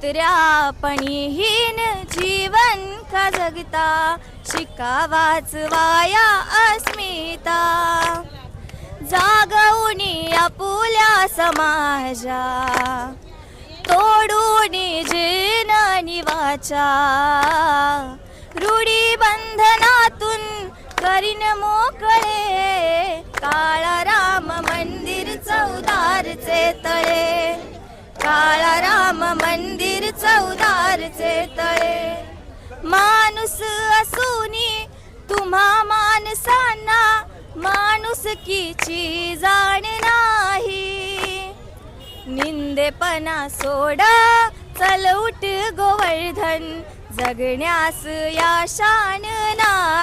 कुत्र्यापणीहीन जीवन का जगता, शिकावाच वाया अस्मिता. जागवूनी आपुल्या समाजा, तोडूनी जीननी वाचा. रूढी बंधनातून करीन मोकळे, काळा राम मंदिर चौदारचे तळे. काळा राम मंदिर चौदारचे तळे. माणूस असूनी तुम्हा माणसांना, माणुसकीची जाण नाही. निंदेपणा सोडा, चल उठ गोवर्धन, जगण्यास या शान नाही.